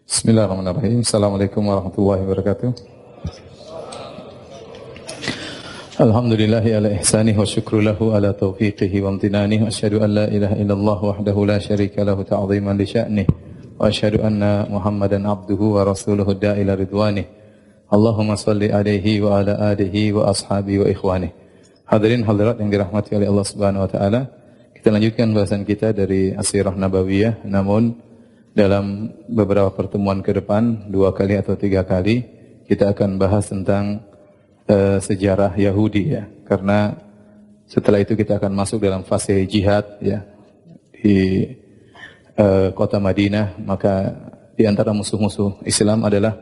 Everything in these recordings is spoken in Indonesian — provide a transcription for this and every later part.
Bismillahirrahmanirrahim. Assalamualaikum warahmatullahi wabarakatuh. Alhamdulillahi ala ihsanih wa syukru lahu ala taufiqihi wa amtinanih. Wa asyhadu an la ilaha illallah wahdahu la syarika lahu ta'ziman li sya'nih. Wa asyhadu anna Muhammadan abduhu wa rasuluhu da'ila ridwanih. Allahumma salli alaihi wa ala alihi wa ashabihi wa ikhwanih. Hadirin hadirat yang dirahmati oleh Allah Subhanahu wa taala. Kita lanjutkan bahasan kita dari As-Sirah Nabawiyah, namun dalam beberapa pertemuan ke depan, 2 kali atau 3 kali, kita akan bahas tentang sejarah Yahudi ya. Karena setelah itu kita akan masuk dalam fase jihad ya di kota Madinah. Maka di antara musuh-musuh Islam adalah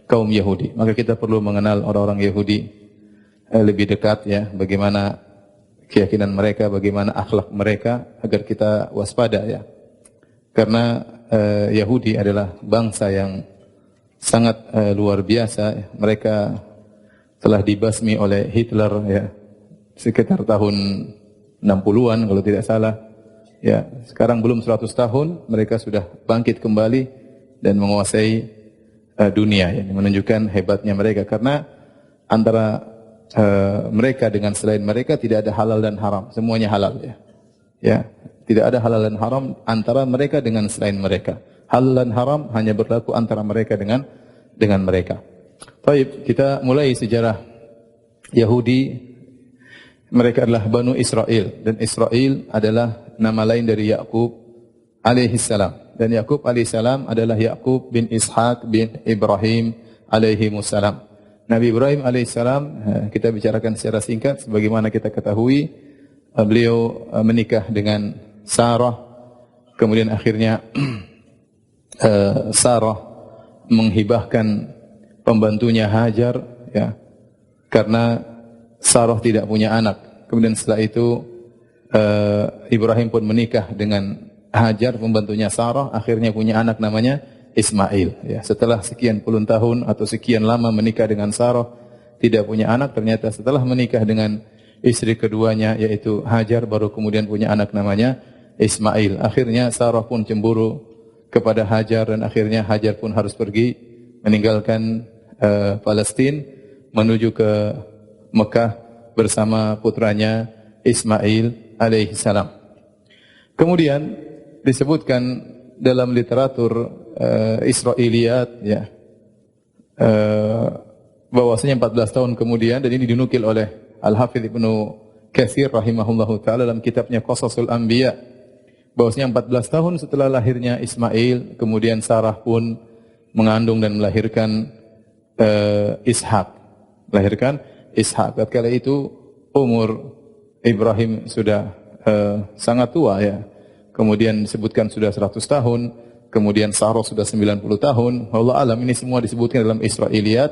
kaum Yahudi. Maka kita perlu mengenal orang-orang Yahudi lebih dekat ya, bagaimana keyakinan mereka, bagaimana akhlak mereka agar kita waspada ya. Karena Yahudi adalah bangsa yang sangat luar biasa. Mereka telah dibasmi oleh Hitler ya, sekitar tahun 60-an kalau tidak salah. Ya, sekarang belum 100 tahun mereka sudah bangkit kembali dan menguasai dunia ya, menunjukkan hebatnya mereka karena antara mereka dengan selain mereka tidak ada halal dan haram, semuanya halal ya. Ya. Tidak ada halal dan haram antara mereka dengan selain mereka. Halal dan haram hanya berlaku antara mereka dengan mereka. Baik, kita mulai sejarah Yahudi. Mereka adalah Banu Israel. Dan Israel adalah nama lain dari Yakub alaihissalam. Dan Yakub alaihissalam adalah Yakub bin Ishaq bin Ibrahim alaihimussalam. Nabi Ibrahim alaihissalam, kita bicarakan secara singkat. Sebagaimana kita ketahui, beliau menikah dengan Sarah, kemudian akhirnya Sarah menghibahkan pembantunya Hajar ya, karena Sarah tidak punya anak. Kemudian setelah itu Ibrahim pun menikah dengan Hajar, pembantunya Sarah, akhirnya punya anak namanya Ismail ya. Setelah sekian puluh tahun atau sekian lama menikah dengan Sarah, tidak punya anak, ternyata setelah menikah dengan istri keduanya yaitu Hajar, baru kemudian punya anak namanya Ismail. Akhirnya Sarah pun cemburu kepada Hajar dan akhirnya Hajar pun harus pergi meninggalkan Palestina menuju ke Mekah bersama putranya Ismail alaihissalam. Kemudian disebutkan dalam literatur Israiliyat ya, bahwasanya 14 tahun kemudian, dan ini dinukil oleh Al-Hafidh Ibnu Katsir rahimahullahu ta'ala dalam kitabnya Qasasul Anbiya, bahwasanya 14 tahun setelah lahirnya Ismail, kemudian Sarah pun mengandung dan melahirkan Ishak. Melahirkan Ishak. Tatkala itu umur Ibrahim sudah sangat tua ya. Kemudian disebutkan sudah 100 tahun, kemudian Sarah sudah 90 tahun. Allah alam, ini semua disebutkan dalam Israiliyat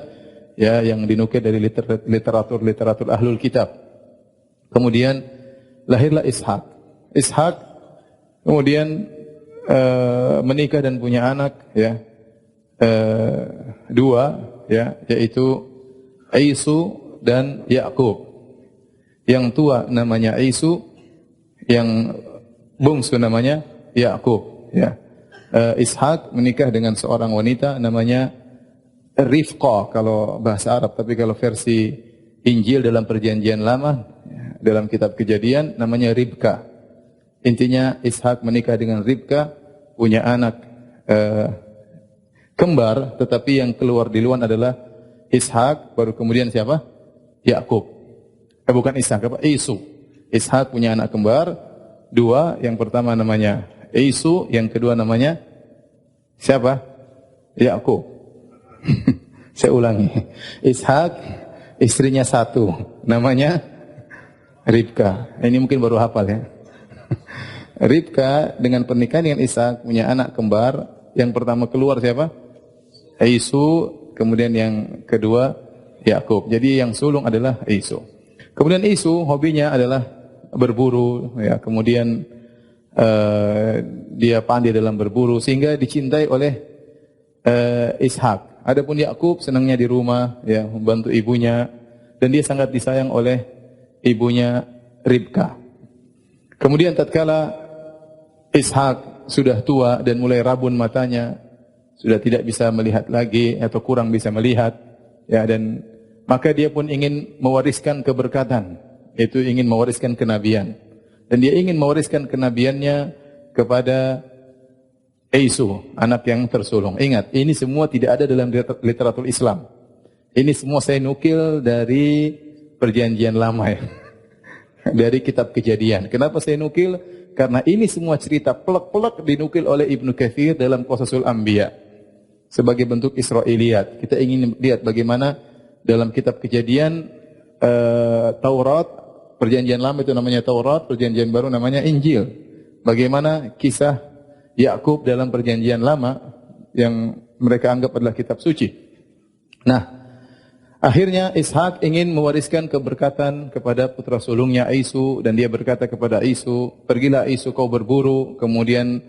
ya, yang dinukil dari literatur ahlul kitab. Kemudian lahirlah Ishak. Ishak kemudian menikah dan punya anak ya, 2 ya, yaitu Isu dan Yakub. Yang tua namanya Isu, yang bungsu namanya Yakub ya. Ishak menikah dengan seorang wanita namanya Rifqah kalau bahasa Arab, tapi kalau versi Injil dalam perjanjian lama dalam kitab Kejadian namanya Ribka. Intinya Ishak menikah dengan Ribka, punya anak kembar, tetapi yang keluar di luar adalah Ishak, baru kemudian siapa? Yakub. Bukan Ishak, apa? Isu. Ishak punya anak kembar 2, yang pertama namanya Isu, yang kedua namanya siapa? Yakub. Saya ulangi. Ishak, istrinya 1, namanya Ribka. Ini mungkin baru hafal ya. Ribka dengan pernikahan dengan Ishak punya anak kembar. Yang pertama keluar siapa? Isu, kemudian yang kedua Yakub. Jadi yang sulung adalah Isu. Kemudian Isu hobinya adalah berburu ya. Kemudian dia pandai dalam berburu sehingga dicintai oleh Ishak. Adapun Yakub senangnya di rumah ya, membantu ibunya, dan dia sangat disayang oleh ibunya Ribka. Kemudian tatkala Ishak sudah tua dan mulai rabun matanya, sudah tidak bisa melihat lagi atau kurang bisa melihat, ya, dan maka dia pun ingin mewariskan keberkatan, yaitu ingin mewariskan kenabian. Dan dia ingin mewariskan kenabiannya kepada Isu, anak yang tersulung. Ingat, ini semua tidak ada dalam literatur Islam. Ini semua saya nukil dari perjanjian lama, ya. Dari kitab Kejadian. Kenapa saya nukil? Karena ini semua cerita plek-plek dinukil oleh Ibnu Katsir dalam Qasasul Anbiya. Sebagai bentuk Israiliyat. Kita ingin lihat bagaimana dalam kitab Kejadian, Taurat, perjanjian lama itu namanya Taurat, perjanjian baru namanya Injil. Bagaimana kisah Yakub dalam perjanjian lama yang mereka anggap adalah kitab suci. Nah, akhirnya Ishak ingin mewariskan keberkatan kepada putra sulungnya Isu, dan dia berkata kepada Isu, "Pergilah Isu kau berburu, kemudian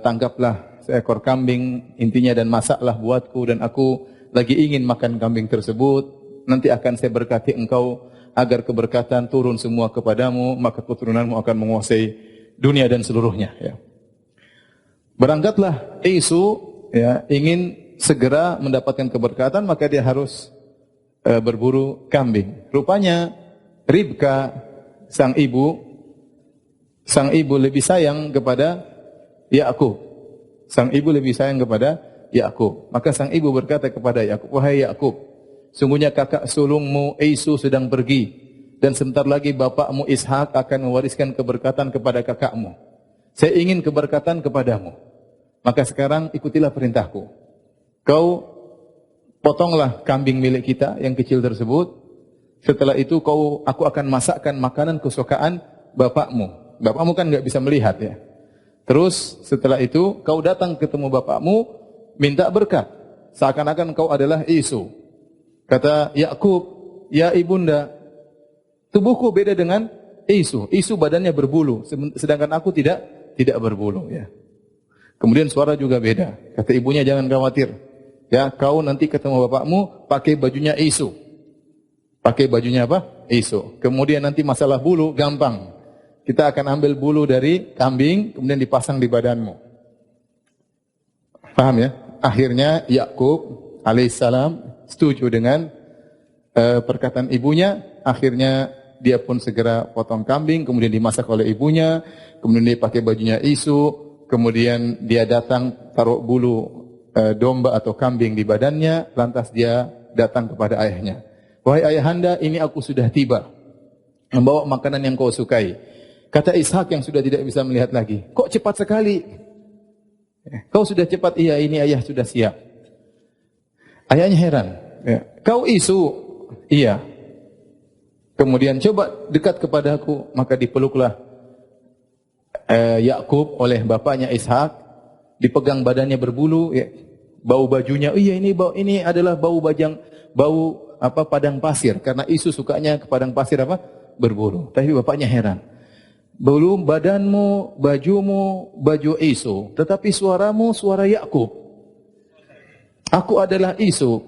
tangkaplah seekor kambing intinya dan masaklah buatku, dan aku lagi ingin makan kambing tersebut. Nanti akan saya berkati engkau agar keberkatan turun semua kepadamu, maka keturunanmu akan menguasai dunia dan seluruhnya." Ya. Berangkatlah Isu, ya, ingin segera mendapatkan keberkatan, maka dia harus berburu kambing. Rupanya Ribka, sang ibu lebih sayang kepada Yakub. Sang ibu lebih sayang kepada Yakub. Maka sang ibu berkata kepada Yakub, "Wahai Yakub, sungguhnya kakak sulungmu Isu sedang pergi, dan sebentar lagi bapakmu Ishak akan mewariskan keberkatan kepada kakakmu. Saya ingin keberkatan kepadamu. Maka sekarang ikutilah perintahku. Kau potonglah kambing milik kita yang kecil tersebut. Setelah itu aku akan masakkan makanan kesukaan bapakmu. Bapakmu kan nggak bisa melihat, ya. Terus setelah itu kau datang ketemu bapakmu, minta berkat. Seakan-akan kau adalah Isu." Kata Yakub, "Ya ibunda, tubuhku beda dengan Isu. Isu badannya berbulu, sedangkan aku tidak berbulu." Ya. Kemudian suara juga beda. Kata ibunya, "Jangan khawatir. Ya, kau nanti ketemu bapakmu pakai bajunya Isu." Pakai bajunya apa? Isu. Kemudian nanti masalah bulu gampang. Kita akan ambil bulu dari kambing kemudian dipasang di badanmu. Paham ya? Akhirnya Yakub alaihissalam setuju dengan perkataan ibunya. Akhirnya dia pun segera potong kambing, kemudian dimasak oleh ibunya, kemudian dia pakai bajunya Isu. Kemudian dia datang taruh bulu domba atau kambing di badannya, lantas dia datang kepada ayahnya. "Wahai ayahanda, ini aku sudah tiba, membawa makanan yang kau sukai." Kata Ishak yang sudah tidak bisa melihat lagi, "Kok cepat sekali? Kau sudah cepat." "Iya, ini ayah sudah siap." Ayahnya heran. "Kau Isu?" "Iya." Kemudian, "Coba dekat kepadaku." Maka dipeluklah Yakub oleh bapaknya Ishak, dipegang badannya berbulu, ya. Bau bajunya, "Iya, ini adalah bau padang pasir." Karena Isu sukanya ke padang pasir apa? Berbulu. Tapi bapaknya heran. "Bulu badanmu, bajumu, baju Isu, tetapi suaramu suara Yakub. Aku adalah Isu."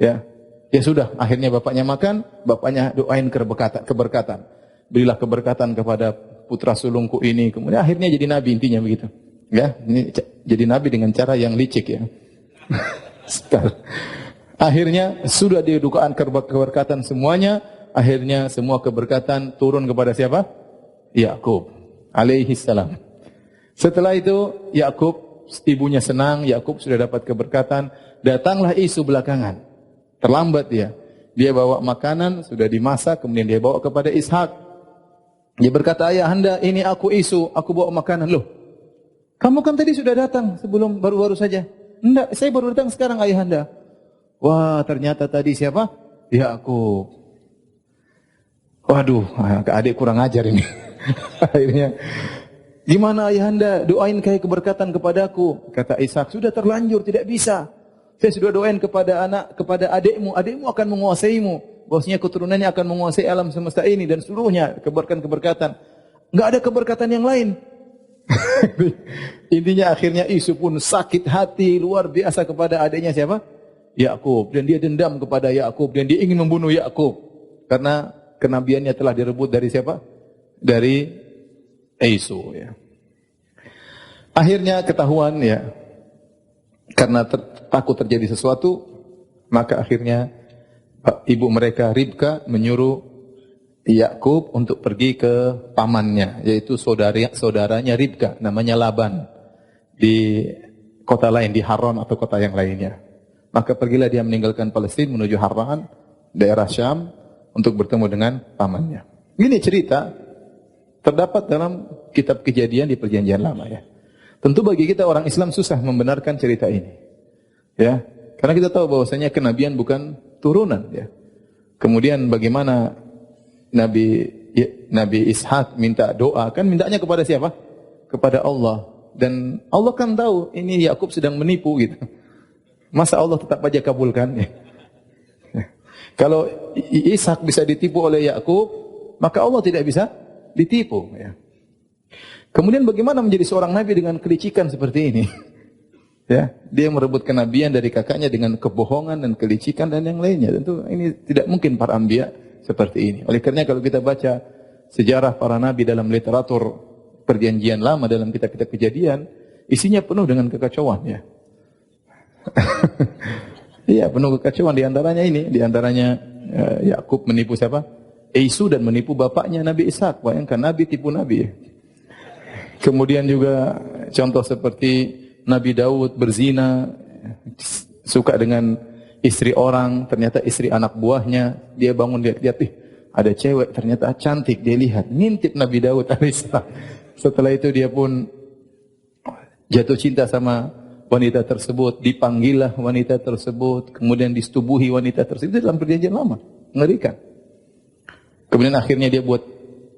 Ya. Ya sudah, akhirnya bapaknya makan, bapaknya doain keberkatan. "Berilah keberkatan kepada putra sulungku ini." Kemudian akhirnya jadi nabi, intinya begitu. Ya, ini jadi nabi dengan cara yang licik, ya. Akhirnya sudah didukaan keberkatan semuanya. Akhirnya semua keberkatan turun kepada siapa? Yakub alaihi salam. Setelah itu Yakub, ibunya senang, Yakub sudah dapat keberkatan. Datanglah Isu belakangan. Terlambat dia. Dia bawa makanan sudah dimasak, kemudian dia bawa kepada Ishak. Dia berkata, "Ayahanda, ini aku Isu, aku bawa makanan." "Loh, kamu kan tadi sudah datang sebelum baru-baru saja." "Enggak, saya baru datang sekarang, ayahanda." "Wah, ternyata tadi siapa?" "Yakub." Waduh, adik kurang ajar ini. Akhirnya, "Gimana ayahanda, doain kayak keberkatan kepadaku." Kata Ishak, "Sudah terlanjur, tidak bisa. Saya sudah doain kepada adikmu akan menguasaimu. Bahwasanya keturunannya akan menguasai alam semesta ini dan seluruhnya, keberkatan. Enggak ada keberkatan yang lain." Intinya akhirnya Isu pun sakit hati luar biasa kepada adiknya siapa? Yakub. Dan dia dendam kepada Yakub dan dia ingin membunuh Yakub karena kenabiannya telah direbut dari siapa? Dari Isu, ya. Akhirnya ketahuan, ya. Karena takut terjadi sesuatu, maka akhirnya ibu mereka Ribka menyuruh Yakub untuk pergi ke pamannya, yaitu saudaranya Ribka, namanya Laban, di kota lain, di Haran atau kota yang lainnya. Maka pergilah dia meninggalkan Palestina menuju Haran, daerah Syam, untuk bertemu dengan pamannya. Ini cerita terdapat dalam kitab Kejadian di Perjanjian Lama, ya. Tentu bagi kita orang Islam susah membenarkan cerita ini, ya, karena kita tahu bahwasanya kenabian bukan turunan, ya. Kemudian bagaimana Nabi Ishak minta doa, kan mintanya kepada siapa? Kepada Allah. Dan Allah kan tahu ini Yakub sedang menipu gitu. Masa Allah tetap aja kabulkan? Ya. Kalau Ishak bisa ditipu oleh Yakub, maka Allah tidak bisa ditipu, ya. Kemudian bagaimana menjadi seorang nabi dengan kelicikan seperti ini? Ya, dia merebut kenabian dari kakaknya dengan kebohongan dan kelicikan dan yang lainnya. Tentu ini tidak mungkin para anbiya seperti ini. Oleh karena kalau kita baca sejarah para nabi dalam literatur Perjanjian Lama, dalam kitab-kitab Kejadian, isinya penuh dengan kekacauan, ya. Iya, penuh kekacauan. Di antaranya ini, di antaranya Yakub menipu siapa? Esau, dan menipu bapaknya Nabi Ishak. Bayangkan, nabi tipu nabi. Kemudian juga contoh seperti Nabi Daud berzina, suka dengan istri orang, ternyata istri anak buahnya. Dia bangun lihat-lihat, ada cewek ternyata cantik, dia lihat, ngintip Nabi Daud alaihissalam. Setelah itu dia pun jatuh cinta sama wanita tersebut, dipanggillah wanita tersebut, kemudian disetubuhi wanita tersebut. Itu dalam Perjanjian Lama, mengerikan. Kemudian akhirnya dia buat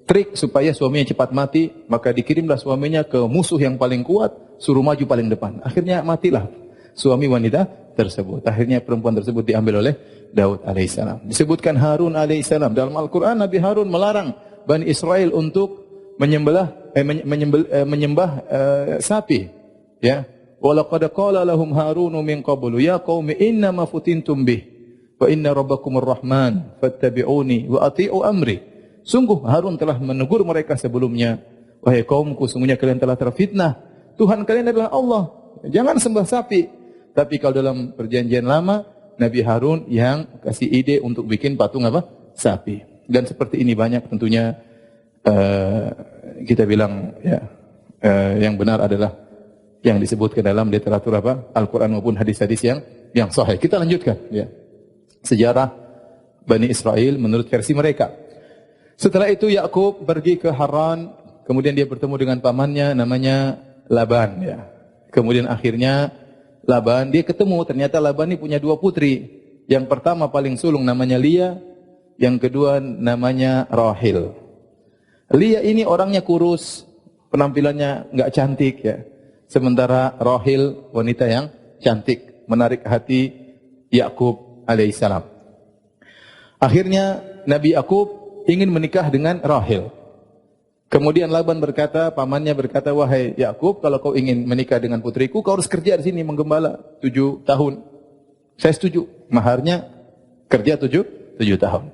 trik supaya suaminya cepat mati, maka dikirimlah suaminya ke musuh yang paling kuat, suruh maju paling depan. Akhirnya matilah suami wanita tersebut. Akhirnya perempuan tersebut diambil oleh Daud alaihissalam. Disebutkan Harun alaihissalam. Dalam Al-Quran Nabi Harun melarang Bani Israel untuk menyembah sapi. Ya. Walaqad qala lahum Harunu min qablu ya qaumi innama futintum bih wa inna rabbakumur rahman fattabi'uni wa ati'u amri. Sungguh Harun telah menegur mereka sebelumnya, wahai kaumku, sungguhnya kalian telah terfitnah. Tuhan kalian adalah Allah. Jangan sembah sapi. Tapi kalau dalam Perjanjian Lama, Nabi Harun yang kasih ide untuk bikin patung apa? Sapi. Dan seperti ini banyak tentunya kita bilang, ya, yang benar adalah yang disebutkan dalam literatur apa? Al-Quran maupun hadis-hadis yang sahih. Kita lanjutkan, ya. Sejarah Bani Israel menurut versi mereka. Setelah itu Yakub pergi ke Haran, kemudian dia bertemu dengan pamannya namanya Laban, ya. Kemudian akhirnya Laban, dia ketemu, ternyata Laban ini punya dua putri. Yang pertama paling sulung namanya Lia, yang kedua namanya Rahil. Lia ini orangnya kurus, penampilannya enggak cantik, ya. Sementara Rahil wanita yang cantik, menarik hati Yakub alaihissalam. Akhirnya Nabi Yakub ingin menikah dengan Rahil. Kemudian Laban berkata, pamannya berkata, wahai Yakub, kalau kau ingin menikah dengan putriku, kau harus kerja di sini menggembala 7 tahun. Saya setuju. Maharnya kerja 7 tahun.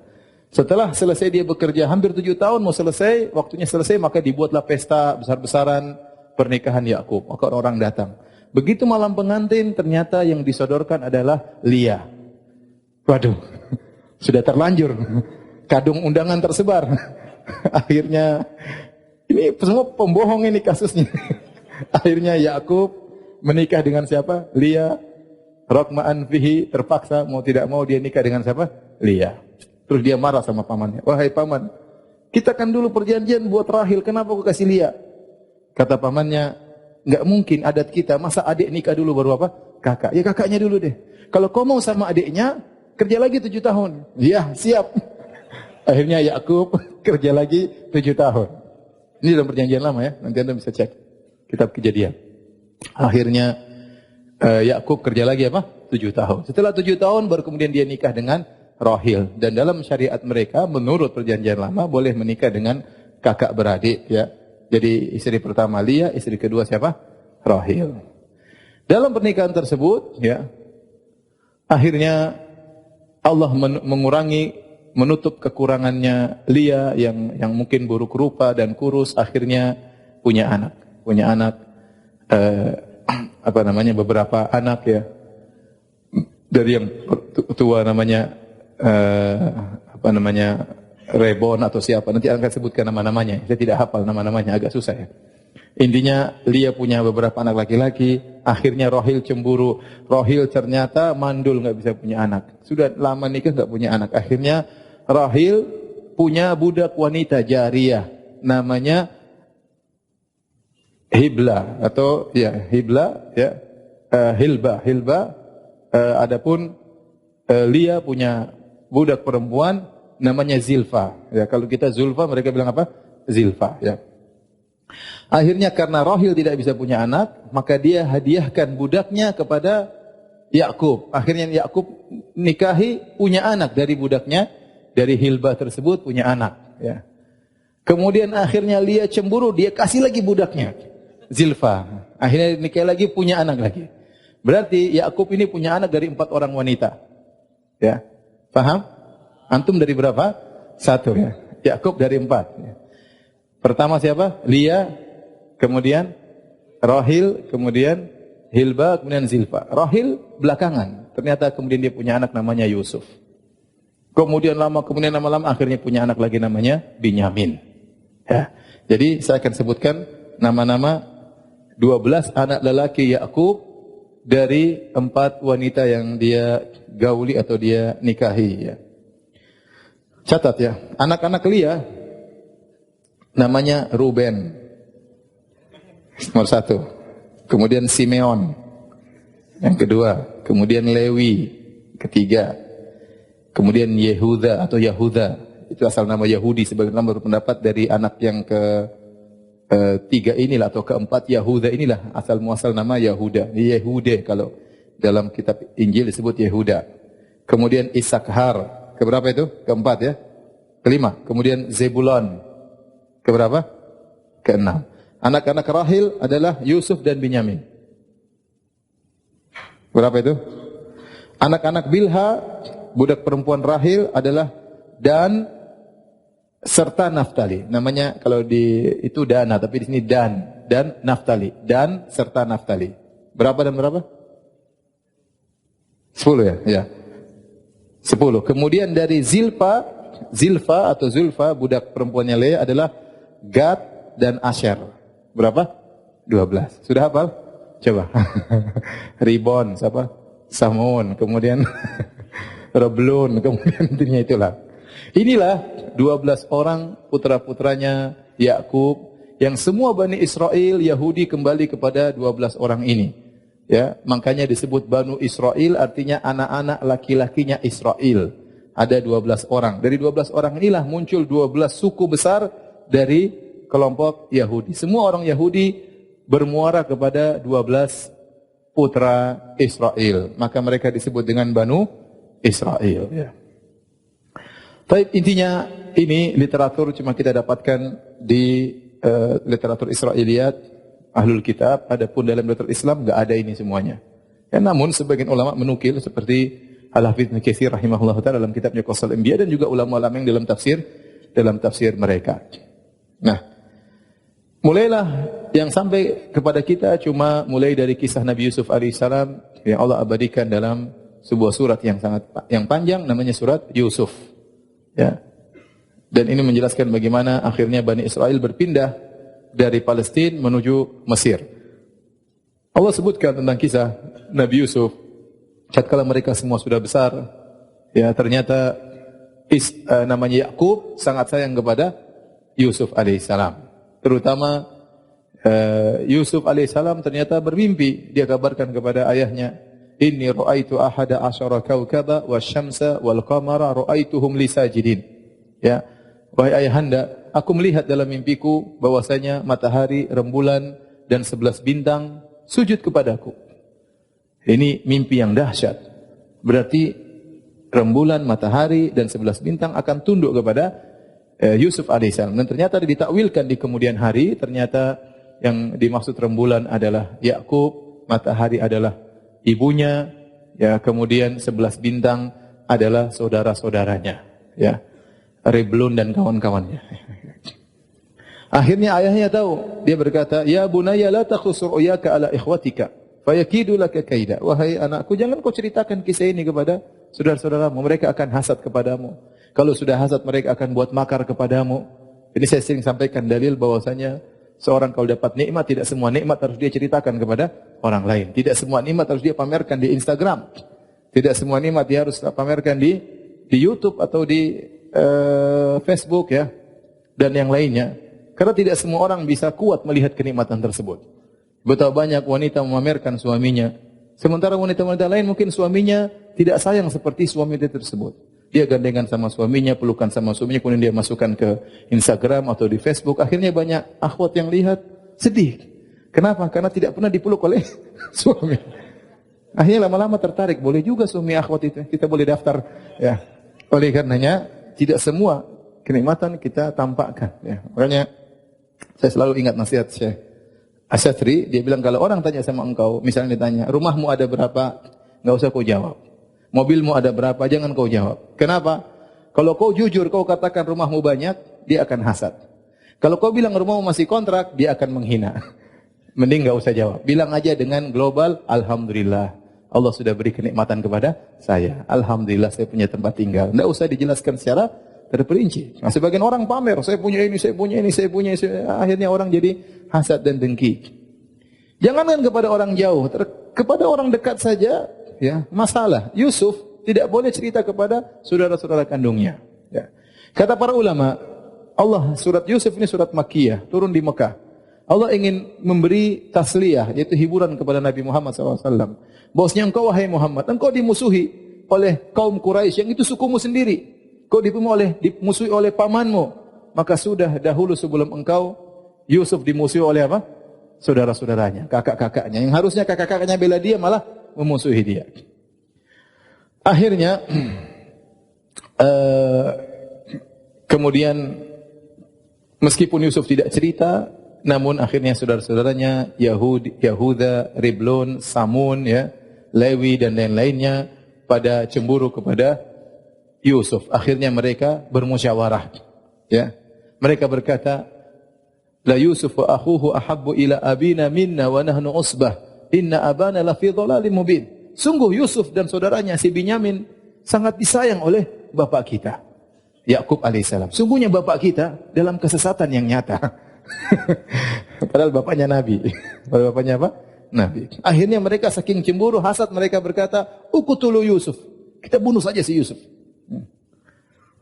Setelah selesai dia bekerja hampir 7 tahun, mau selesai, waktunya selesai, maka dibuatlah pesta besar-besaran pernikahan Yakub. Maka orang datang. Begitu malam pengantin, ternyata yang disodorkan adalah Lia. Waduh, sudah terlanjur. Kadung undangan tersebar. Akhirnya ini semua pembohong ini kasusnya. Akhirnya Yakub menikah dengan siapa? Lia. Raqma'an fihi, terpaksa mau tidak mau dia nikah dengan siapa? Lia. Terus dia marah sama pamannya. Wahai paman, kita kan dulu perjanjian buat Rahil, kenapa kau kasih Lia? Kata pamannya, enggak mungkin adat kita, masa adik nikah dulu baru apa? Kakak. Ya kakaknya dulu deh. Kalau kau mau sama adiknya, kerja lagi 7 tahun. Ya, siap. Akhirnya Yakub kerja lagi 7 tahun. Ini dalam Perjanjian Lama, ya. Nanti Anda bisa cek kitab Kejadian. Akhirnya Yakub kerja lagi apa? 7 tahun. Setelah 7 tahun baru kemudian dia nikah dengan Rahil. Dan dalam syariat mereka menurut Perjanjian Lama boleh menikah dengan kakak beradik, ya. Jadi istri pertama Lia, istri kedua siapa? Rahil. Dalam pernikahan tersebut, ya, akhirnya Allah menutup kekurangannya Lia yang mungkin buruk rupa dan kurus, akhirnya punya anak beberapa anak ya. Dari yang tua namanya Rebon atau siapa, nanti akan sebutkan nama-namanya. Saya tidak hafal nama-namanya, agak susah ya. Intinya Lia punya beberapa anak laki-laki, akhirnya Rohil cemburu. Rohil ternyata mandul, nggak bisa punya anak. Sudah lama nikah nggak punya anak. Akhirnya Rohil punya budak wanita jariyah, namanya Hibla atau ya Hibla ya Hilba. Adapun Lia punya budak perempuan namanya Zilfa. Ya, kalau kita Zulfa, mereka bilang apa? Zilfa. Ya. Akhirnya karena Rohil tidak bisa punya anak, maka dia hadiahkan budaknya kepada Yakub. Akhirnya Yakub nikahi, punya anak dari budaknya, dari Hilba tersebut punya anak. Ya. Kemudian akhirnya Lia cemburu, dia kasih lagi budaknya, Zilfa. Akhirnya nikah lagi, punya anak lagi. Berarti Yakub ini punya anak dari 4 orang wanita. Ya, paham? Antum dari berapa? 1 ya. Yakub dari 4. Ya. Pertama siapa? Lia, kemudian Rohil, kemudian Hilba, kemudian Zilfa. Rohil belakangan. Ternyata kemudian dia punya anak namanya Yusuf. Kemudian lama-lama akhirnya punya anak lagi namanya Binyamin. Ya. Jadi saya akan sebutkan nama-nama 12 anak lelaki Yakub dari 4 wanita yang dia gauli atau dia nikahi. Ya. Catat ya, anak-anak Lia namanya Ruben, nomor 1. Kemudian Simeon, yang kedua. Kemudian Lewi, ketiga. Kemudian Yehuda atau Yahuda, itu asal nama Yahudi. Sebagian orang berpendapat dari anak yang ketiga inilah atau keempat Yahuda inilah asal muasal nama Yahuda. Yehude kalau dalam kitab Injil disebut Yehuda. Kemudian Isakhar, keberapa itu? Keempat ya. Kelima. Kemudian Zebulon. Keberapa? Keenam. Anak-anak Rahil adalah Yusuf dan Binyamin. Berapa itu? Anak-anak Bilha, budak perempuan Rahil adalah Dan serta Naftali. Namanya kalau di itu Dana, tapi di sini dan Naftali. Dan serta Naftali. Berapa dan berapa? 10 ya? Ya. 10. Kemudian dari Zilfa atau Zulfa, budak perempuannya Lea adalah Gad dan Asher. Berapa? 12. Sudah hafal? Coba. Ribon, siapa? Samun, kemudian Reblun, kemudian intinya itulah. Inilah 12 orang putra-putranya Yakub yang semua Bani Israel Yahudi kembali kepada 12 orang ini. Ya, makanya disebut Banu Israel, artinya anak-anak laki-lakinya Israel. Ada 12 orang. Dari 12 orang inilah muncul 12 suku besar dari kelompok Yahudi. Semua orang Yahudi bermuara kepada 12 putra Israel. Maka mereka disebut dengan Banu Israel. Ya. Tapi intinya ini literatur cuma kita dapatkan di literatur Israiliyat, Ahlul Kitab. Adapun dalam literatur Islam enggak ada ini semuanya. Ya, namun sebagian ulama menukil seperti Al-Hafidz Ibnu Katsir rahimahullah ta'ala dalam kitabnya Qasal Anbiya dan juga ulama-ulama yang dalam tafsir mereka. Nah, mulailah yang sampai kepada kita cuma mulai dari kisah Nabi Yusuf alaihissalam yang Allah abadikan dalam sebuah surat yang panjang namanya surat Yusuf. Ya. Dan ini menjelaskan bagaimana akhirnya Bani Israel berpindah dari Palestina menuju Mesir. Allah sebutkan tentang kisah Nabi Yusuf. Tatkala mereka semua sudah besar, ya ternyata namanya Yakub sangat sayang kepada Yusuf alaihissalam. Terutama Yusuf alaihissalam ternyata bermimpi. Dia kabarkan kepada ayahnya, Inni ra'aitu ahada asyara kawkaba wasyamsa wal qamara ra'aituhum li sajidin. Ya, wahai ayahanda, aku melihat dalam mimpiku bahwasanya matahari, rembulan dan 11 bintang sujud kepadaku. Ini mimpi yang dahsyat. Berarti rembulan, matahari dan 11 bintang akan tunduk kepada Yusuf alaihissalam. Dan ternyata ditakwilkan di kemudian hari, ternyata yang dimaksud rembulan adalah Yakub, matahari adalah ibunya, ya, kemudian 11 bintang adalah saudara-saudaranya, ya. Reblun dan kawan-kawannya. Akhirnya ayahnya tahu, dia berkata, "Ya bunayya la takhus ru'yaka ala ikhwatika." Fayakidu laka kaida. Wahai anakku, jangan kau ceritakan kisah ini kepada saudara-saudaramu, mereka akan hasad kepadamu. Kalau sudah hasad, mereka akan buat makar kepadamu. Ini saya sering sampaikan dalil bahwasanya seorang kalau dapat nikmat, tidak semua nikmat harus dia ceritakan kepada orang lain. Tidak semua nikmat harus dia pamerkan di Instagram. Tidak semua nikmat dia harus pamerkan di YouTube atau di Facebook ya, dan yang lainnya. Karena tidak semua orang bisa kuat melihat kenikmatan tersebut. Betapa banyak wanita memamerkan suaminya. Sementara wanita-wanita lain mungkin suaminya tidak sayang seperti suami dia tersebut. Dia gandengan sama suaminya, pelukan sama suaminya, kemudian dia masukkan ke Instagram atau di Facebook. Akhirnya banyak akhwat yang lihat sedih. Kenapa? Karena tidak pernah dipeluk oleh suami. Akhirnya lama-lama tertarik. Boleh juga suami akhwat itu. Kita boleh daftar. Ya. Oleh karenanya tidak semua kenikmatan kita tampakkan. Ya. Makanya saya selalu ingat nasihat Syekh Asyatri, dia bilang kalau orang tanya sama engkau, misalnya ditanya, rumahmu ada berapa? Enggak usah kau jawab. Mobilmu ada berapa? Jangan kau jawab. Kenapa? Kalau kau jujur, kau katakan rumahmu banyak, dia akan hasad. Kalau kau bilang rumahmu masih kontrak, dia akan menghina. Mending enggak usah jawab. Bilang aja dengan global, alhamdulillah. Allah sudah beri kenikmatan kepada saya. Alhamdulillah saya punya tempat tinggal. Enggak usah dijelaskan secara terperinci. Nah, sebagian orang pamer, saya punya ini, saya punya ini, saya punya ini. Akhirnya orang jadi hasad dan dengki. Jangankan kepada orang jauh, kepada orang dekat saja, ya, masalah. Yusuf tidak boleh cerita kepada saudara-saudara kandungnya. Ya. Kata para ulama, Allah, surat Yusuf ini surat Makkiyah, turun di Mekah. Allah ingin memberi tasliyah, yaitu hiburan kepada Nabi Muhammad SAW. Bosnya engkau, wahai Muhammad, engkau dimusuhi oleh kaum Quraisy yang itu sukumu sendiri. Kau dimusuhi oleh pamanmu. Maka sudah dahulu sebelum engkau, Yusuf dimusuhi oleh apa? Saudara-saudaranya, kakak-kakaknya. Yang harusnya kakak-kakaknya bela dia, malah memusuhi dia. Akhirnya, kemudian, meskipun Yusuf tidak cerita, namun akhirnya saudara-saudaranya, Yahuda, Riblon, Samun, ya, Lewi, dan lain-lainnya, pada cemburu kepada Yusuf. Akhirnya mereka bermusyawarah. Ya. Mereka berkata, La Yusuf wa akhuhu ahabbu ila abina minna wa nahnu usbah. Inna abana la fi dhalalim mubin. Sungguh Yusuf dan saudaranya si Binyamin sangat disayang oleh bapak kita, Yakub alaihissalam. Sungguhnya bapak kita dalam kesesatan yang nyata. Padahal bapaknya Nabi. Padahal bapaknya apa? Nabi. Akhirnya mereka saking cemburu, hasad, mereka berkata, Uqtulu Yusuf. Kita bunuh saja si Yusuf.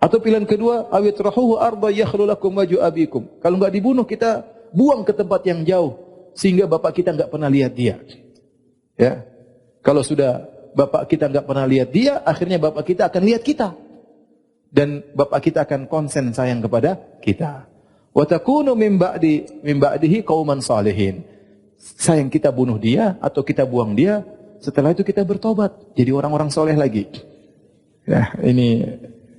Atau pilihan kedua, awitrahuhu arda yakhlu lakum wajhu abikum. Kalau enggak dibunuh, kita buang ke tempat yang jauh sehingga bapak kita enggak pernah lihat dia. Ya. Kalau sudah bapak kita enggak pernah lihat dia, akhirnya bapak kita akan lihat kita. Dan bapak kita akan konsen sayang kepada kita. Wa takunu min ba'dihi qauman salihin. Sayang kita bunuh dia atau kita buang dia, setelah itu kita bertobat jadi orang-orang soleh lagi. Ya, ini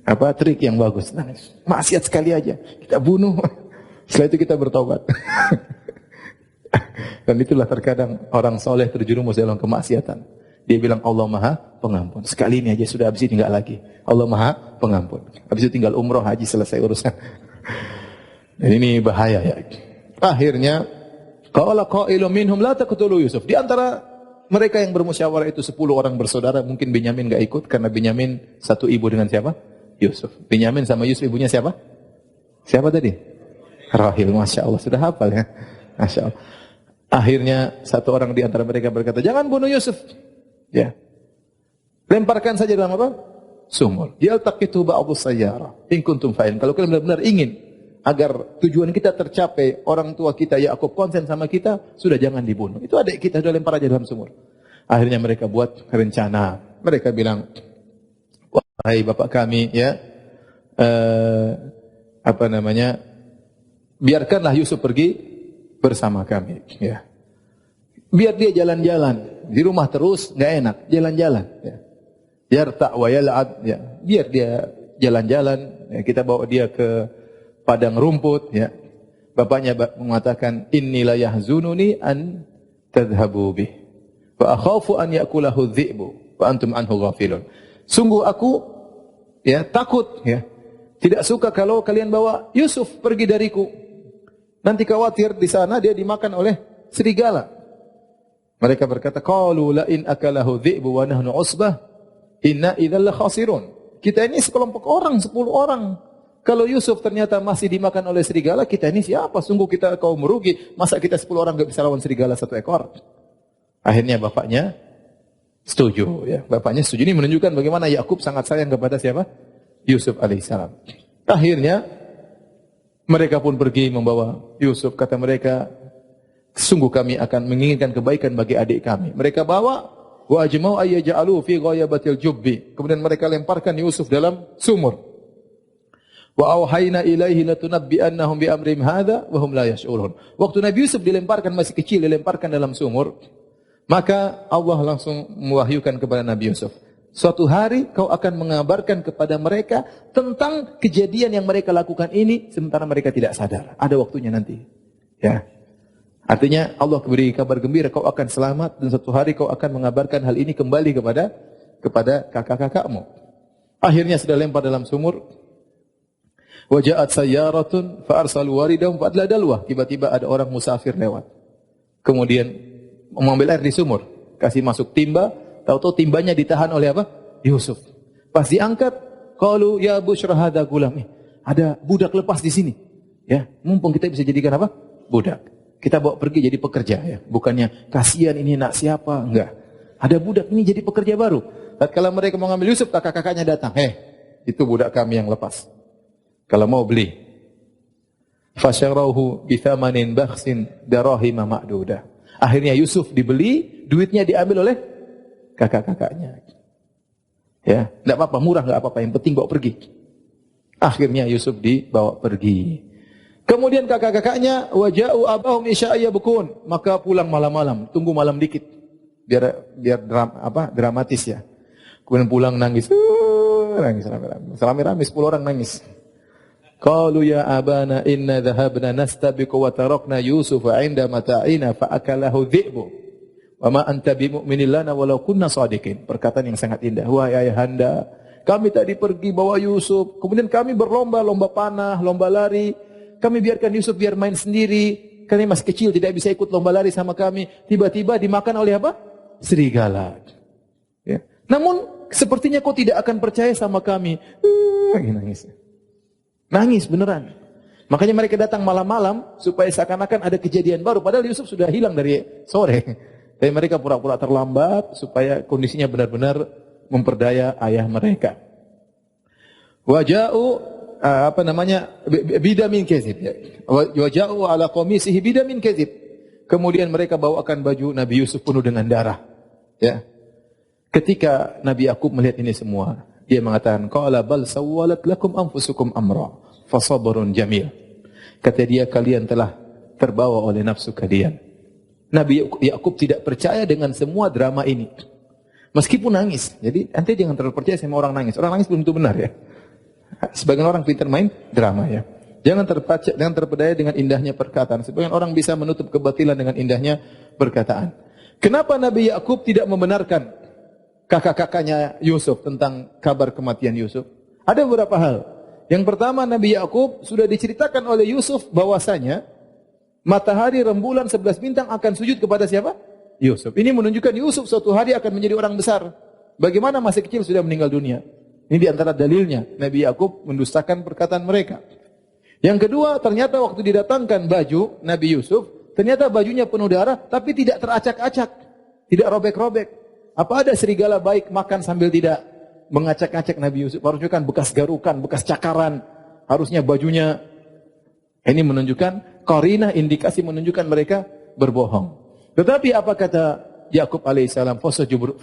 apa trik yang bagus. Nah, maksiat sekali aja kita bunuh, setelah itu kita bertobat. Dan itulah terkadang orang soleh terjerumus dalam kemaksiatan. Dia bilang Allah Maha Pengampun. Sekali ini aja sudah, habis itu tinggal lagi. Allah Maha Pengampun. Habis itu tinggal umroh, haji, selesai urusan. Dan ini bahaya ya. Akhirnya qala qailun minhum la taqtulu Yusuf. Di antara mereka yang bermusyawarah itu 10 orang bersaudara, mungkin Binyamin enggak ikut karena Binyamin satu ibu dengan siapa? Yusuf. Binyamin sama Yusuf ibunya siapa? Siapa tadi? Rahil. Masya Allah, sudah hafal ya. Masya Allah. Akhirnya satu orang di antara mereka berkata, jangan bunuh Yusuf. Ya. Lemparkan saja dalam apa? Sumur. Yaltaqitu ba'dhu sayyara. In kuntum fa'in. Kalau kalian benar-benar ingin agar tujuan kita tercapai, orang tua kita Yakub konsen sama kita, sudah jangan dibunuh. Itu adik kita, sudah lempar aja dalam sumur. Akhirnya mereka buat rencana. Mereka bilang, wahai bapak kami, ya, biarkanlah Yusuf pergi bersama kami. Ya. Biar dia jalan-jalan di rumah terus, nggak enak, jalan-jalan. Ya. Yarta' wa yal'ab, ya. Biar dia jalan-jalan. Ya. Kita bawa dia ke padang rumput. Ya. Bapaknya mengatakan, Inni la yahzununi an tadhhabu bih, wa akhafu an yakulahu dhi'bu, wa antum anhu ghafilun. Sungguh aku ya takut ya, tidak suka kalau kalian bawa Yusuf pergi dariku. Nanti khawatir di sana dia dimakan oleh serigala. Mereka berkata, qalu la in akalahu dhi'bu wa nahnu usbah inna idzal khasirun. Kita ini sekelompok orang, 10 orang. Kalau Yusuf ternyata masih dimakan oleh serigala, kita ini siapa? Sungguh kita kaum merugi. Masa kita 10 orang enggak bisa lawan serigala 1 ekor? Akhirnya bapaknya setuju, ya. Bapaknya setuju. Ini menunjukkan bagaimana Yakub sangat sayang kepada siapa? Yusuf alaihissalam. Akhirnya mereka pun pergi membawa Yusuf. Kata mereka, sungguh kami akan menginginkan kebaikan bagi adik kami. Mereka bawa wa ajma'u ayyaj'alu fi ghayabatil jubbi. Kemudian mereka lemparkan Yusuf dalam sumur. Wa auhayna ilaihi latunabbi'annahum bi amrihim hadza wa hum la yash'urun. Waktu Nabi Yusuf dilemparkan masih kecil, dilemparkan dalam sumur, maka Allah langsung mewahyukan kepada Nabi Yusuf, suatu hari kau akan mengabarkan kepada mereka tentang kejadian yang mereka lakukan ini sementara mereka tidak sadar. Ada waktunya nanti. Ya. Artinya Allah beri kabar gembira, kau akan selamat dan suatu hari kau akan mengabarkan hal ini kembali kepada kakak-kakakmu. Akhirnya sudah lempar dalam sumur. Waja'at sayyaratun fa arsalu waridahum fa adla dalwah. Tiba-tiba ada orang musafir lewat. Kemudian mengambil air di sumur, kasih masuk timba, tahu-tahu timbanya ditahan oleh apa? Yusuf. Pas diangkat, qalu ya busyra hadza gulam. Ada budak lepas di sini. Ya, mumpung kita bisa jadikan apa? Budak. Kita bawa pergi jadi pekerja, ya. Bukannya kasihan ini nak siapa, enggak. Ada budak ini jadi pekerja baru. Tatkala mereka mau ngambil Yusuf, kakak-kakaknya datang. Itu budak kami yang lepas. Kalau mau beli. Fasyarahu bithamanin bakhsin darahima ma'dudah. Akhirnya Yusuf dibeli, duitnya diambil oleh kakak-kakaknya. Ya, enggak apa-apa, murah enggak apa-apa, yang penting bawa pergi. Akhirnya Yusuf dibawa pergi. Kemudian kakak-kakaknya waja'u abahum isya'iyabukun, maka pulang malam-malam, tunggu malam dikit. Biar dramatis ya. Kemudian pulang nangis. Nangis rame-rame 10 orang nangis. Qalu ya abana inna dhahabna nastabiqu wa tarakna Yusufa 'inda mata'ina fa akalahu dhi'bu. Wa ma anta bimu'minin lana walau kunna shadiqin. Perkataan yang sangat indah. Wahai ayahanda, kami tadi pergi bawa Yusuf, kemudian kami berlomba, lomba panah, lomba lari. Kami biarkan Yusuf biar main sendiri. Karena masih kecil tidak bisa ikut lomba lari sama kami. Tiba-tiba dimakan oleh apa? Serigala. Ya. Namun sepertinya kau tidak akan percaya sama kami. Nangis. Nangis beneran. Makanya mereka datang malam-malam supaya seakan-akan ada kejadian baru. Padahal Yusuf sudah hilang dari sore. Tapi mereka pura-pura terlambat supaya kondisinya benar-benar memperdaya ayah mereka. Waja'u bidamin kadzib. Waja'u ala qamisihi bidamin kadzib. Kemudian mereka bawakan baju Nabi Yusuf penuh dengan darah. Ya. Ketika Nabi Yakub melihat ini semua, dia mengatakan, qala bal sawwalat lakum anfusukum amra fa sabrun jamil. Kata dia, kalian telah terbawa oleh nafsu kalian. Nabi Yakub tidak percaya dengan semua drama ini. Meskipun nangis. Jadi ente jangan terlalu percaya sama orang nangis. Orang nangis belum tentu benar ya. Sebagian orang pintar main drama ya. Jangan terpedaya dengan indahnya perkataan. Sebagian orang bisa menutup kebatilan dengan indahnya perkataan. Kenapa Nabi Yakub tidak membenarkan kakak-kakaknya Yusuf tentang kabar kematian Yusuf? Ada beberapa hal. Yang pertama, Nabi Yakub sudah diceritakan oleh Yusuf bahwasanya matahari, rembulan, 11 bintang akan sujud kepada siapa? Yusuf. Ini menunjukkan Yusuf suatu hari akan menjadi orang besar. Bagaimana masih kecil sudah meninggal dunia? Ini di antara dalilnya Nabi Yakub mendustakan perkataan mereka. Yang kedua, ternyata waktu didatangkan baju Nabi Yusuf, ternyata bajunya penuh darah tapi tidak teracak-acak, tidak robek-robek. Apa ada serigala baik makan sambil tidak mengacak-acak Nabi Yusuf? Harusnya kan bekas garukan, bekas cakaran. Harusnya bajunya. Ini menunjukkan qarinah, indikasi menunjukkan mereka berbohong. Tetapi apa kata Yakub alaihissalam?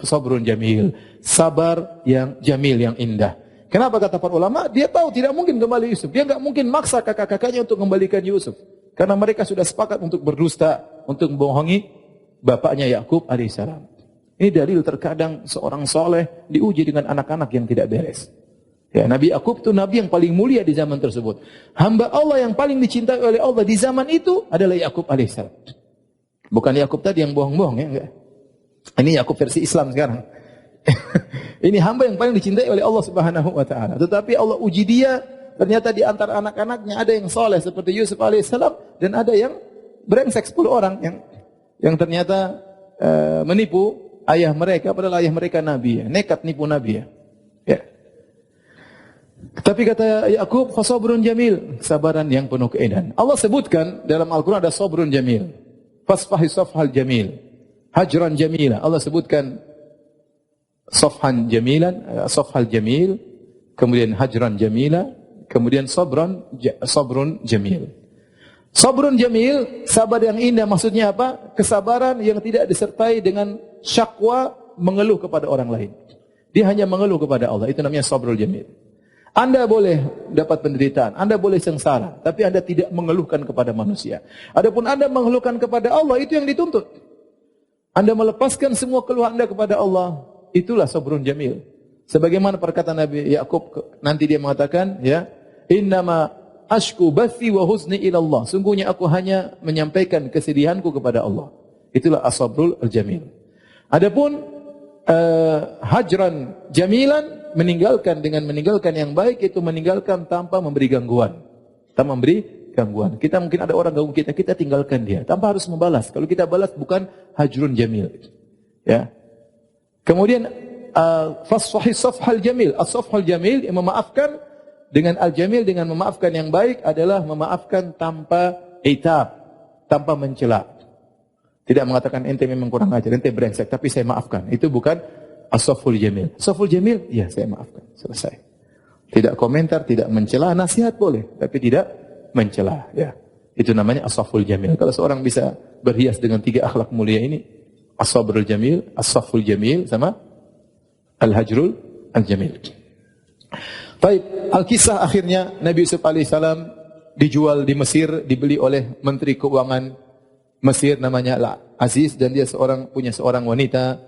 Sabrun jamil. Sabar yang jamil, yang indah. Kenapa kata para ulama? Dia tahu tidak mungkin kembali Yusuf. Dia enggak mungkin maksa kakak-kakaknya untuk kembalikan Yusuf. Karena mereka sudah sepakat untuk berdusta, untuk membohongi bapaknya Yakub alaihissalam. Ini dalil terkadang seorang soleh diuji dengan anak-anak yang tidak beres. Ya, Nabi Yakub itu nabi yang paling mulia di zaman tersebut. Hamba Allah yang paling dicintai oleh Allah di zaman itu adalah Yakub alaihissalam. Bukan Yakub tadi yang bohong-bohong ya, enggak. Ini Yakub versi Islam sekarang. Ini hamba yang paling dicintai oleh Allah Subhanahu wa taala. Tetapi Allah uji dia, ternyata di antara anak-anaknya ada yang soleh seperti Yusuf alaihissalam dan ada yang brengsek 10 orang yang ternyata menipu ayah mereka, padahal ayah mereka nabi, ya. Nekat nipu nabi, ya. Ya. Tapi kata Yakub, fasabrun jamil, kesabaran yang penuh keindahan. Allah sebutkan dalam Al-Quran ada sabrun jamil, fasfahi safhal jamil, hajran jamila. Allah sebutkan safhan jamilan, safhal jamil, kemudian hajran jamila, kemudian sabrun jamil. Sabrun jamil, sabar yang indah, maksudnya apa? Kesabaran yang tidak disertai dengan syakwa, mengeluh kepada orang lain. Dia hanya mengeluh kepada Allah, itu namanya sabrul jamil. Anda boleh dapat penderitaan, Anda boleh sengsara, tapi Anda tidak mengeluhkan kepada manusia. Adapun Anda mengeluhkan kepada Allah, itu yang dituntut. Anda melepaskan semua keluhan Anda kepada Allah, itulah sabrun jamil. Sebagaimana perkataan Nabi Yakub, nanti dia mengatakan, ya, innama ashku bathi wa huzni ila Allah. Sungguhnya aku hanya menyampaikan kesedihanku kepada Allah. Itulah as-sabrul jamil. Adapun hajran jamilan, meninggalkan yang baik, itu meninggalkan tanpa memberi gangguan. Tanpa memberi gangguan. Kita mungkin ada orang ganggu kita, kita tinggalkan dia tanpa harus membalas. Kalau kita balas bukan hajrun jamil. Ya. Kemudian fasfahi safhal jamil. As-safhal jamil yang memaafkan dengan al-jamil, dengan memaafkan yang baik adalah memaafkan tanpa itab, tanpa mencela. Tidak mengatakan ente memang kurang ajar, ente brengsek, tapi saya maafkan. Itu bukan as-safhul jamil. Safhul jamil, ya saya maafkan. Selesai. Tidak komentar, tidak mencela, nasihat boleh, tapi tidak mencela. Ya. Itu namanya as-safhul jamil. Kalau seorang bisa berhias dengan 3 akhlak mulia ini, as-sabrul jamil, as-safhul jamil, sama al-hajrul al-jamil. Baik, al-kisah akhirnya Nabi Yusuf alaihissalam dijual di Mesir, dibeli oleh Menteri Keuangan Mesir namanya Al-Aziz, dan dia punya seorang wanita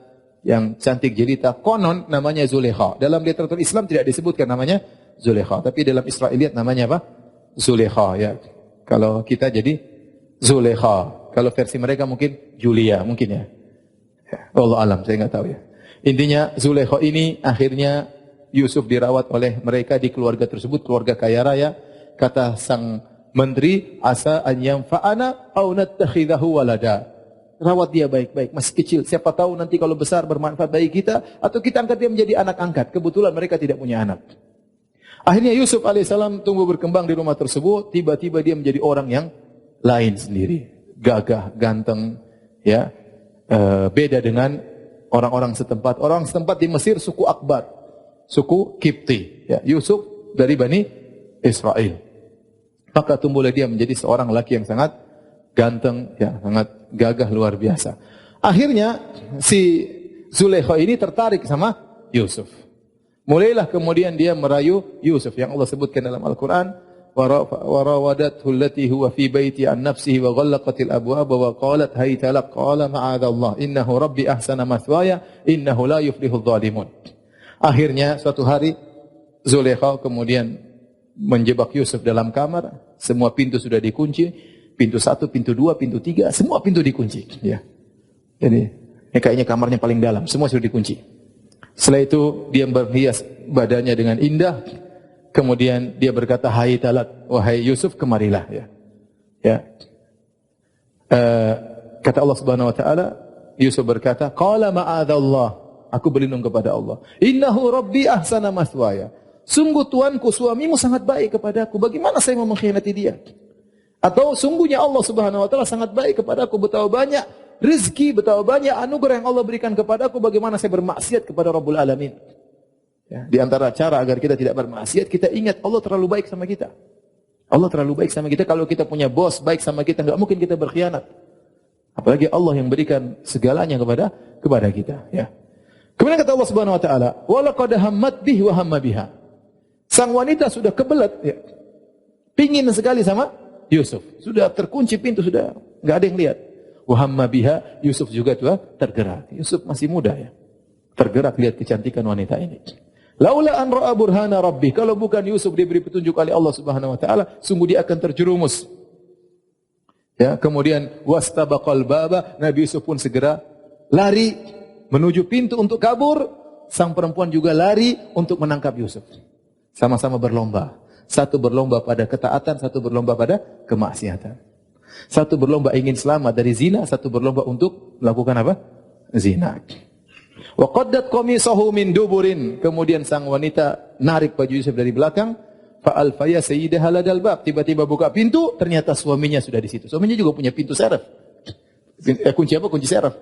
yang cantik jelita, konon namanya Zulekha. Dalam literatur Islam tidak disebutkan namanya Zulekha, tapi dalam Israiliyat namanya apa? Zulekha, ya. Kalau kita jadi Zulekha. Kalau versi mereka mungkin Julia, mungkin ya. Allah alam, saya nggak tahu ya. Intinya Zulekha ini akhirnya Yusuf dirawat oleh mereka di keluarga tersebut, keluarga kaya raya. Kata sang menteri, asa an yanfa'ana aw nattakhidahu walada. Rawat dia baik-baik, masih kecil. Siapa tahu nanti kalau besar bermanfaat bagi kita, atau kita angkat dia menjadi anak angkat. Kebetulan mereka tidak punya anak. Akhirnya Yusuf alaihissalam tumbuh berkembang di rumah tersebut. Tiba-tiba dia menjadi orang yang lain sendiri, gagah, ganteng, ya, beda dengan orang-orang setempat. Orang setempat di Mesir suku Akbar, suku Kipti. Ya, Yusuf dari Bani Israel. Maka tumbuhlah dia menjadi seorang laki yang sangat ganteng, ya, sangat gagah luar biasa. Akhirnya si Zulekha ini tertarik sama Yusuf. Mulailah kemudian dia merayu Yusuf yang Allah sebutkan dalam Al-Quran, warawadathu allati huwa fi baiti an nafsihi wa ghallaqatil abwaba wa qalat hayta lak qala ma'adallah innahu rabbi ahsana mathwaya innahu la yuflihudz zalimun. Akhirnya suatu hari Zulekha kemudian menjebak Yusuf dalam kamar, semua pintu sudah dikunci. Pintu 1, pintu 2, pintu 3, semua pintu dikunci. Ya. Jadi, kayaknya kamarnya paling dalam, semua sudah dikunci. Setelah itu, dia berhias badannya dengan indah. Kemudian dia berkata, hai talat, wahai Yusuf, kemarilah. Ya. Ya. Kata Allah Subhanahu Wa Taala, Yusuf berkata, qala ma'adallah, aku berlindung kepada Allah. Innahu rabbi ahsana mathwaya. Sungguh Tuanku, suamimu sangat baik kepadaku. Bagaimana saya mau mengkhianati dia? Atau sungguhnya Allah Subhanahu Wa Taala sangat baik kepadaku, betapa banyak rezeki, betapa banyak anugerah yang Allah berikan kepadaku, bagaimana saya bermaksiat kepada Rabbul Alamin. Ya, di antara cara agar kita tidak bermaksiat, kita ingat Allah terlalu baik sama kita. Allah terlalu baik sama kita. Kalau kita punya bos baik sama kita, enggak mungkin kita berkhianat. Apalagi Allah yang berikan segalanya kepada kita. Ya. Kemudian kata Allah Subhanahu Wa Taala, walaqad hammat bihi wa hamma biha. Sang wanita sudah kebelet, ya, pingin sekali sama Yusuf. Sudah terkunci pintu, sudah enggak ada yang lihat. Wa hamma biha, Yusuf juga tuh tergerak. Yusuf masih muda ya. Tergerak lihat kecantikan wanita ini. Laula an ra'a burhana rabbi, kalau bukan Yusuf diberi petunjuk oleh Allah Subhanahu Wa Taala, sungguh dia akan terjerumus. Ya, kemudian wastabaqal baba, Nabi Yusuf pun segera lari menuju pintu untuk kabur. Sang perempuan juga lari untuk menangkap Yusuf. Sama-sama berlomba. Satu berlomba pada ketaatan, satu berlomba pada kemaksiatan. Satu berlomba ingin selamat dari zina, satu berlomba untuk melakukan apa? zina. Wa qaddat qamisahu min duburin. Kemudian sang wanita narik baju Yusuf dari belakang. Fa alfaya sayyidaha ladal bab. Tiba-tiba buka pintu, ternyata suaminya sudah di situ. Suaminya juga punya pintu seraf. Kunci apa? Kunci seraf.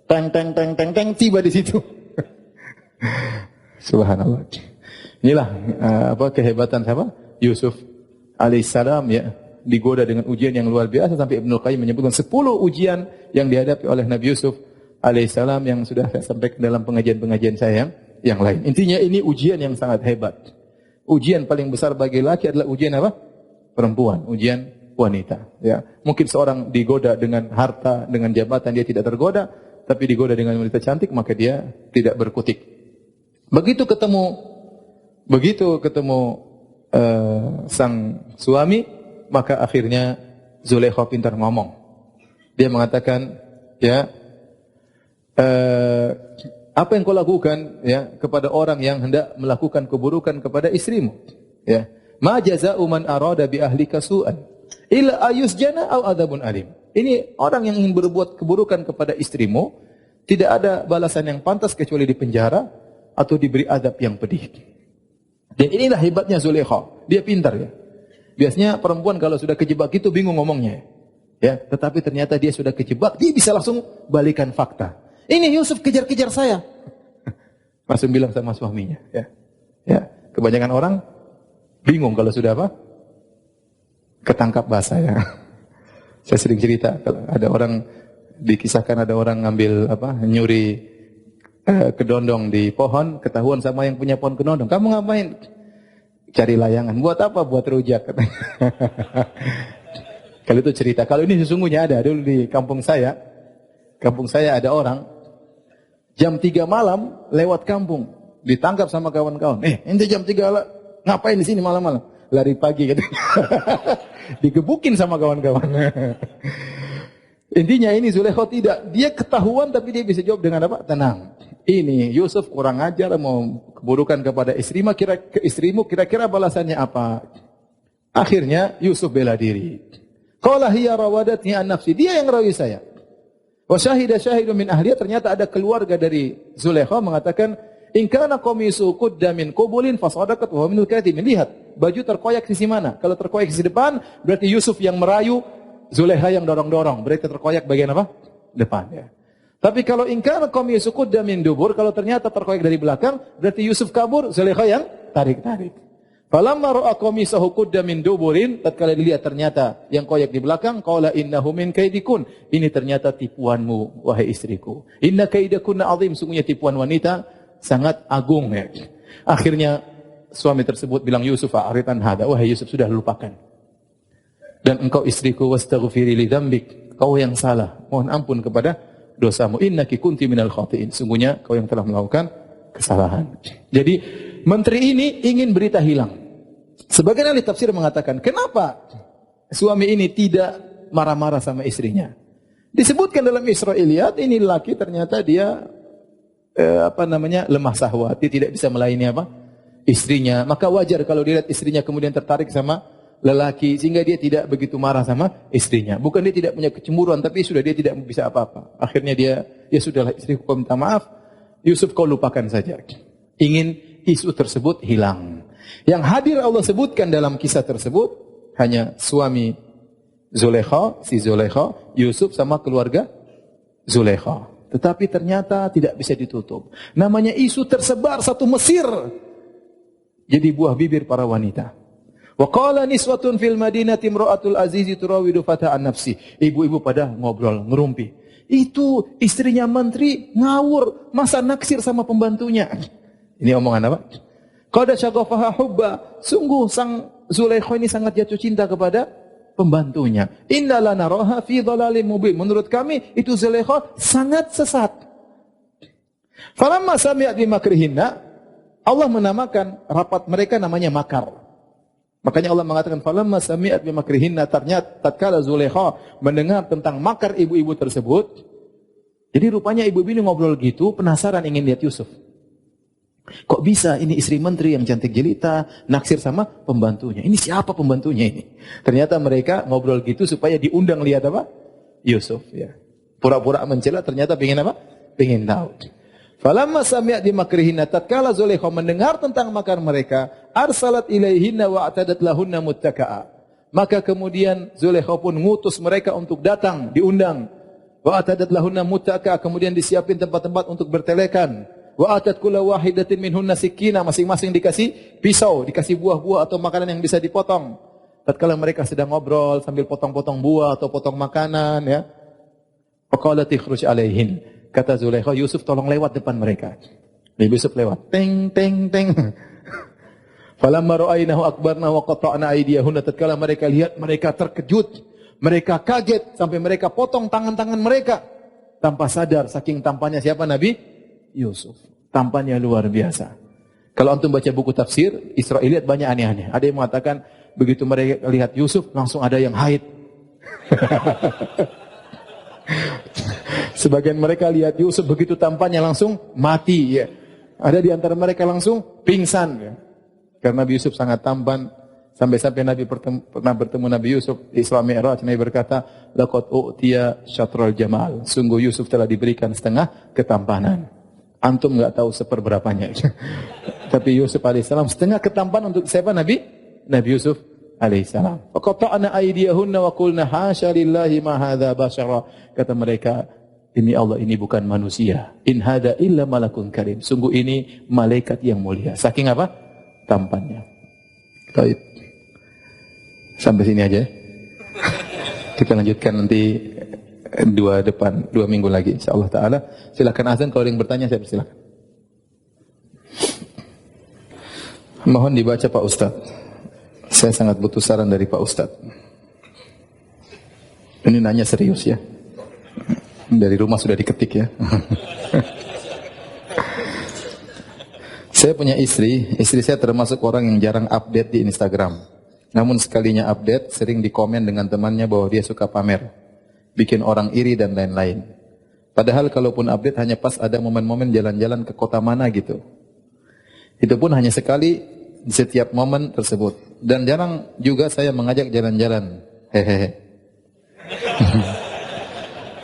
Teng teng teng teng teng, tiba di situ. Subhanallah. Inilah kehebatan siapa? Yusuf alaihissalam ya, digoda dengan ujian yang luar biasa sampai Ibnu Qayyim menyebutkan 10 ujian yang dihadapi oleh Nabi Yusuf alaihissalam yang sudah saya sampaikan dalam pengajian-pengajian saya yang lain. Intinya ini ujian yang sangat hebat. Ujian paling besar bagi laki adalah ujian apa? Perempuan, ujian wanita. Ya, mungkin seorang digoda dengan harta, dengan jabatan dia tidak tergoda, tapi digoda dengan wanita cantik maka dia tidak berkutik. Begitu ketemu sang suami, maka akhirnya Zulaikha pintar ngomong. Dia mengatakan, ya, apa yang kau lakukan ya kepada orang yang hendak melakukan keburukan kepada istrimu? Ya, ma jazaa'u man arada bi ahlika su'an illa ayusjana aw adzabun alim. Ini orang yang ingin berbuat keburukan kepada istrimu, tidak ada balasan yang pantas kecuali di penjara atau diberi azab yang pedih. Dan inilah hebatnya Zulaikha. Dia pintar ya. Biasanya perempuan kalau sudah kejebak itu bingung ngomongnya. Ya, tetapi ternyata dia sudah kejebak, dia bisa langsung balikan fakta. Ini Yusuf kejar-kejar saya. Langsung bilang sama suaminya, ya. Ya, kebanyakan orang bingung kalau sudah apa? Ketangkap basah ya. Saya sering cerita kalau ada orang dikisahkan ada orang ngambil nyuri kedondong di pohon, ketahuan sama yang punya pohon kedondong. Kamu ngapain? Cari layangan. Buat apa? Buat rujak katanya. Kalau itu cerita. Kalau ini sesungguhnya ada dulu di kampung saya. Kampung saya ada orang jam 3 malam lewat kampung, ditangkap sama kawan-kawan. Ente jam 3 ngapain di sini malam-malam? Lari pagi gitu. Digebukin sama kawan-kawan. Intinya ini Zulaikha tidak, dia ketahuan tapi dia bisa jawab dengan apa? Tenang. Ini Yusuf kurang ajar mau keburukan kepada istrimu, kira-kira balasannya apa? Akhirnya Yusuf bela diri. Qala hiya rawadatni an nafsi, dia yang rawi saya. Wa syahida syahidun min ahliya, ternyata ada keluarga dari Zulaikha mengatakan, in kana qamisu qudda min qubulin fasadaqat wa minal kadhibin. Lihat, baju terkoyak sisi mana? Kalau terkoyak sisi depan, berarti Yusuf yang merayu, Zulaikha yang dorong-dorong, berarti terkoyak bagian apa? Depan ya. Tapi kalau in kana qamisu qudda min dubur, kalau ternyata terkoyak dari belakang, berarti Yusuf kabur, Zulaikha yang tarik-tarik. Falamma ra'a qamisahu qudda min duburin, tatkala dilihat ternyata yang koyak di belakang, qala innahu min kaidikun. Ini ternyata tipuanmu wahai istriku. Inna kaidakunna azim, sungguhnya tipuan wanita sangat agung ya. Akhirnya suami tersebut bilang, Yusuf a'ridan hada, wahai Yusuf sudah lupakan. Dan engkau istriku wastaghfiri li dzambik, kau yang salah, mohon ampun kepada dosamu. Innaki kunti minal khati'in, sungguhnya kau yang telah melakukan kesalahan. Jadi menteri ini ingin berita hilang. Sebagian ahli tafsir mengatakan, kenapa suami ini tidak marah-marah sama istrinya? Disebutkan dalam Israiliyat, ini laki ternyata dia lemah syahwat, dia tidak bisa melayani istrinya. Maka wajar kalau dilihat istrinya kemudian tertarik sama lelaki, sehingga dia tidak begitu marah sama istrinya. Bukan dia tidak punya kecemburuan, tapi sudah dia tidak bisa apa-apa. Akhirnya dia, ya sudahlah istriku, kau minta maaf, Yusuf kau lupakan saja. Ingin isu tersebut hilang. Yang hadir Allah sebutkan dalam kisah tersebut hanya suami Zulaikha, si Zulaikha, Yusuf sama keluarga Zulaikha. Tetapi ternyata tidak bisa ditutup. Namanya isu tersebar satu Mesir. Jadi buah bibir para wanita. Wa qala niswatun fil madinati imra'atul azizi turawidu fata'an nafsi. Ibu-ibu pada ngobrol, ngerumpi. Itu istrinya menteri ngawur, masa naksir sama pembantunya. Ini omongan apa? Qad syaghafaha hubba. Sungguh sang Zulaikha ini sangat jatuh cinta kepada pembantunya. Inna lanaraha fi dhalalim mubin. Menurut kami itu Zulaikha sangat sesat. Falamma sami'at bi makrihinna, Allah menamakan rapat mereka namanya makar. Makanya Allah mengatakan falamma sami'at bi makrihinna, ternyata tatkala Zulaikha mendengar tentang makar ibu-ibu tersebut, jadi rupanya ibu-ibu ini ngobrol gitu, penasaran ingin lihat Yusuf. Kok bisa ini istri menteri yang cantik jelita naksir sama pembantunya? Ini siapa pembantunya ini? Ternyata mereka ngobrol gitu supaya diundang lihat apa? Yusuf ya. Pura-pura mencela, ternyata pengen apa? Pengen tahu. Falamma sami'at bimakrihinna, tatkala Zulaikha mendengar tentang makar mereka, arsalat ilaihinna wa atadat lahunna muttaka'a. Maka kemudian Zulaikha pun ngutus mereka untuk datang, diundang. Wa atadat lahunna muttaka'a, kemudian disiapin tempat-tempat untuk bertelekan. Wa atat kulla wahidatin minhunna sikina, masing-masing dikasih pisau, dikasih buah-buah atau makanan yang bisa dipotong. Tatkala mereka sedang ngobrol sambil potong-potong buah atau potong makanan, ya. Faqalat ikhruj alaihin. Kata Zulaikha, Yusuf tolong lewat depan mereka. Nabi Yusuf lewat. Teng, teng, teng. Falamma ra'aynahu akbarna wa qata'na aydiyahunna. Tatkala mereka lihat, mereka terkejut. Mereka kaget sampai mereka potong tangan-tangan mereka. Tanpa sadar, saking tampannya siapa Nabi? Yusuf. Tampannya luar biasa. Kalau antum baca buku tafsir, Israiliyat banyak aneh-aneh. Ada yang mengatakan, begitu mereka lihat Yusuf, langsung ada yang haid. Sebagian mereka lihat Yusuf begitu tampannya langsung mati, ya. Ada di antara mereka langsung pingsan, ya. Karena Nabi Yusuf sangat tampan, sampai-sampai Nabi pernah bertemu Nabi Yusuf di Isra Mi'raj. Nabi berkata, laqad u'tiya syatrul jamal. Sungguh Yusuf telah diberikan setengah ketampanan. Antum enggak tahu seperberapanya. Tapi Yusuf alaihissalam setengah ketampanan untuk siapa Nabi Yusuf alaihissalam. Faqata'na aydiyahunna wa qulna hasya lillahi ma hadza basyara. Kata mereka, ini Allah, ini bukan manusia. In hada illa malakun karim. Sungguh ini malaikat yang mulia. Saking apa? Tampannya. Baik. Sampai sini aja. Kita lanjutkan nanti dua minggu lagi insyaallah taala. Silakan azan, kalau ada yang bertanya saya persilakan. Mohon dibaca Pak Ustaz. Saya sangat butuh saran dari Pak Ustaz. Ini nanya serius ya. Dari rumah sudah diketik ya. Saya punya istri saya termasuk orang yang jarang update di Instagram. Namun sekalinya update, sering dikomen dengan temannya bahwa dia suka pamer, bikin orang iri dan lain-lain. Padahal kalaupun update hanya pas ada momen-momen jalan-jalan ke kota mana gitu. Itu pun hanya sekali di setiap momen tersebut. Dan jarang juga saya mengajak jalan-jalan. Hehehe.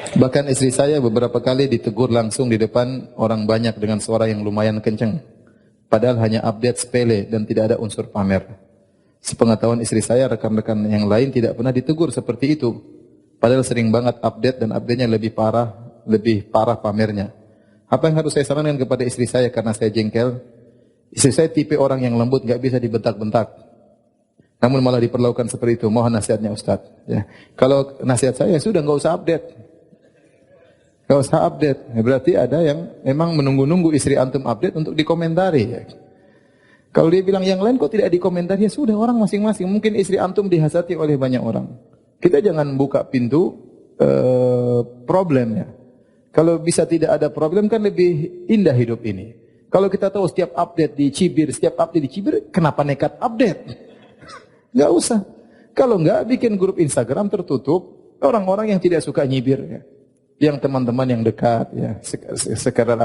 Bahkan istri saya beberapa kali ditegur langsung di depan orang banyak dengan suara yang lumayan kencang. Padahal hanya update sepele dan tidak ada unsur pamer. Sepengetahuan istri saya, rekan-rekan yang lain tidak pernah ditegur seperti itu. Padahal sering banget update dan update-nya lebih parah pamernya. Apa yang harus saya sarankan kepada istri saya karena saya jengkel? Istri saya tipe orang yang lembut, gak bisa dibentak-bentak. Namun malah diperlakukan seperti itu. Mohon nasihatnya Ustaz. Ya. Kalau nasihat saya sudah gak usah update. Gak usah update. Berarti ada yang memang menunggu-nunggu istri antum update untuk dikomentari. Ya. Kalau dia bilang yang lain kok tidak dikomentari, ya sudah, orang masing-masing. Mungkin istri antum dihasati oleh banyak orang. Kita jangan buka pintu problemnya. Kalau bisa tidak ada problem kan lebih indah hidup ini. Kalau kita tahu setiap update di Cibir, kenapa nekat update? Gak usah. Kalau enggak, bikin grup Instagram tertutup, orang-orang yang tidak suka nyibir. Ya. Yang teman-teman yang dekat, ya, sekedar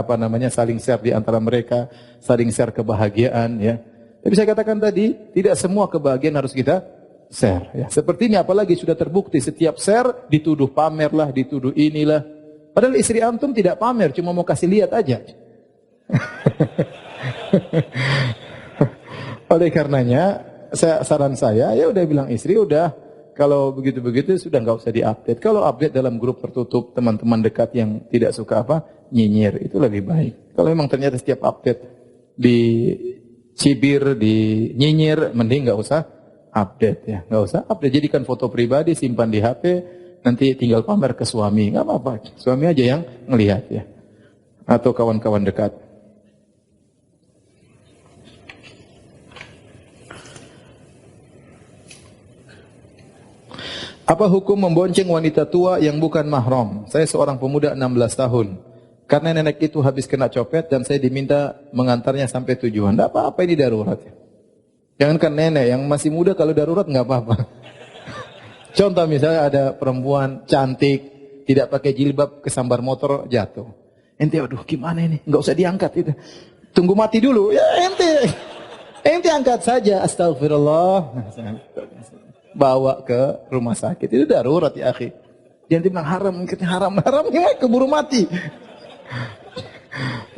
saling share di antara mereka, saling share kebahagiaan, ya. Tapi saya katakan tadi, tidak semua kebahagiaan harus kita share, ya. Seperti ini, apalagi sudah terbukti setiap share dituduh pamer lah, dituduh inilah. Padahal istri antum tidak pamer, cuma mau kasih lihat aja. Oleh karenanya, saran saya, ya udah bilang istri, udah. Kalau begitu-begitu sudah nggak usah diupdate. Kalau update dalam grup tertutup teman-teman dekat yang tidak suka nyinyir, itu lebih baik. Kalau memang ternyata setiap update di cibir, di nyinyir, mending nggak usah update ya, nggak usah update. Jadikan foto pribadi, simpan di HP, nanti tinggal pamer ke suami, nggak apa-apa. Suami aja yang ngelihat ya, atau kawan-kawan dekat. Apa hukum membonceng wanita tua yang bukan mahram? Saya seorang pemuda 16 tahun. Karena nenek itu habis kena copet dan saya diminta mengantarnya sampai tujuan. Tidak apa-apa, ini darurat. Jangankan nenek, yang masih muda kalau darurat nggak apa-apa. Contoh misalnya ada perempuan cantik, tidak pakai jilbab, kesambar motor, jatuh. Ente, aduh gimana ini? Nggak usah diangkat itu. Tunggu mati dulu. Ya ente angkat saja. Astagfirullah. Bawa ke rumah sakit. Itu darurat ya akhi. Jangan bilang haram, haram gimana keburu mati.